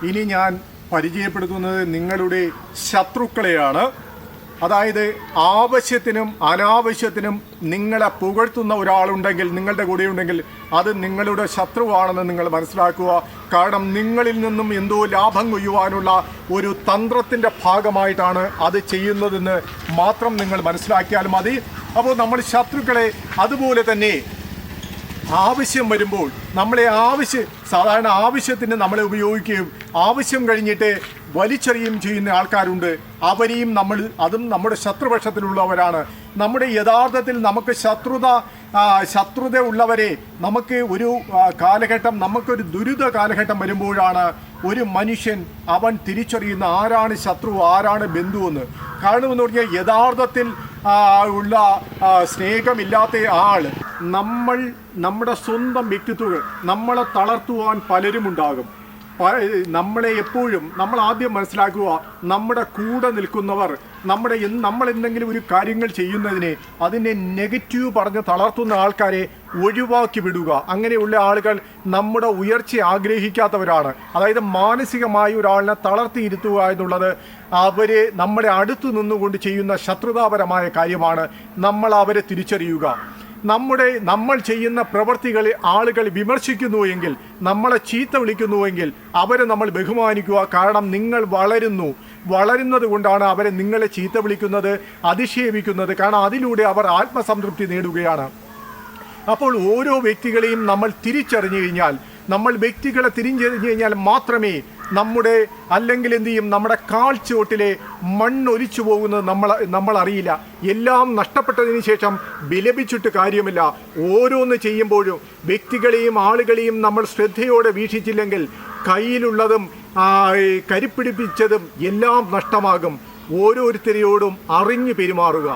ഇനി ഞാൻ പരിചയപ്പെടുത്തുന്നത് നിങ്ങളുടെ ശത്രുക്കളെയാണ്. അതായത് ആവശ്യത്തിനും അനാവശ്യത്തിനും നിങ്ങളെ പുകഴ്ത്തുന്ന ഒരാളുണ്ടെങ്കിൽ, നിങ്ങളുടെ കൂടെയുണ്ടെങ്കിൽ, അത് നിങ്ങളുടെ ശത്രുവാണെന്ന് നിങ്ങൾ മനസ്സിലാക്കുക. കാരണം നിങ്ങളിൽ നിന്നും എന്തോ ലാഭം കൊയ്യുവാനുള്ള ഒരു തന്ത്രത്തിൻ്റെ ഭാഗമായിട്ടാണ് അത് ചെയ്യുന്നതെന്ന് മാത്രം നിങ്ങൾ മനസ്സിലാക്കിയാൽ മതി. അപ്പോൾ നമ്മൾ ശത്രുക്കളെ അതുപോലെ തന്നെ ആവശ്യം വരുമ്പോൾ സാധാരണ ആവശ്യത്തിന് നമ്മളെ ഉപയോഗിക്കുകയും ആവശ്യം കഴിഞ്ഞിട്ട് വലിച്ചെറിയുകയും ചെയ്യുന്ന ആൾക്കാരുണ്ട്. അവരെയും അതും നമ്മുടെ ശത്രുപക്ഷത്തിലുള്ളവരാണ്. നമ്മുടെ യഥാർത്ഥത്തിൽ നമുക്ക് ശത്രുത ഉള്ളവരെ നമുക്ക് ഒരു കാലഘട്ടം, നമുക്കൊരു ദുരിത കാലഘട്ടം വരുമ്പോഴാണ് ഒരു മനുഷ്യൻ അവൻ തിരിച്ചറിയുന്ന ആരാണ് ശത്രു ആരാണ് ബന്ധുവെന്ന്. കാരണം എന്ന് പറഞ്ഞാൽ യഥാർത്ഥത്തിൽ ഉള്ള സ്നേഹമില്ലാത്ത ആൾ നമ്മുടെ സ്വന്തം വ്യക്തിത്വങ്ങൾ നമ്മളെ തളർത്തുവാൻ പലരുമുണ്ടാകും. നമ്മളെ എപ്പോഴും നമ്മൾ ആദ്യം മനസ്സിലാക്കുക, നമ്മുടെ കൂടെ നിൽക്കുന്നവർ നമ്മൾ എന്തെങ്കിലും ഒരു കാര്യങ്ങൾ ചെയ്യുന്നതിനെ അതിനെ നെഗറ്റീവ് പറഞ്ഞ് തളർത്തുന്ന ആൾക്കാരെ ഒഴിവാക്കി വിടുക. അങ്ങനെയുള്ള ആളുകൾ നമ്മുടെ ഉയർച്ച ആഗ്രഹിക്കാത്തവരാണ്. അതായത് മാനസികമായി ഒരാളിനെ തളർത്തിയിരുത്തുക എന്നുള്ളത് അവരെ നമ്മുടെ അടുത്തു നിന്നുകൊണ്ട് ചെയ്യുന്ന ശത്രുതാപരമായ കാര്യമാണ്. നമ്മൾ അവരെ തിരിച്ചറിയുക. നമ്മൾ ചെയ്യുന്ന പ്രവൃത്തികളെ ആളുകൾ വിമർശിക്കുന്നുവെങ്കിൽ, നമ്മളെ ചീത്ത വിളിക്കുന്നുവെങ്കിൽ അവരെ നമ്മൾ ബഹുമാനിക്കുക. കാരണം നിങ്ങൾ വളരുന്നത് കൊണ്ടാണ് അവരെ നിങ്ങളെ ചീത്ത വിളിക്കുന്നത്, അധിക്ഷേപിക്കുന്നത്. കാരണം അതിലൂടെ അവർ ആത്മസംതൃപ്തി നേടുകയാണ്. അപ്പോൾ ഓരോ വ്യക്തികളെയും നമ്മൾ തിരിച്ചറിഞ്ഞു കഴിഞ്ഞാൽ, നമ്മൾ വ്യക്തികളെ തിരിച്ചറിഞ്ഞു കഴിഞ്ഞാൽ മാത്രമേ അല്ലെങ്കിൽ എന്ത് ചെയ്യും, നമ്മുടെ കാൽച്ചുവട്ടിലെ മണ്ണൊലിച്ചു പോകുന്നത് നമ്മൾ അറിയില്ല. എല്ലാം നഷ്ടപ്പെട്ടതിന് ശേഷം വിലപിച്ചിട്ട് കാര്യമില്ല. ഓരോന്ന് ചെയ്യുമ്പോഴും വ്യക്തികളെയും ആളുകളെയും നമ്മൾ ശ്രദ്ധയോടെ വീക്ഷിച്ചില്ലെങ്കിൽ കയ്യിലുള്ളതും കരിപ്പിടിപ്പിച്ചതും എല്ലാം നഷ്ടമാകും. ഓരോരുത്തരെയോടും അറിഞ്ഞു പെരുമാറുക.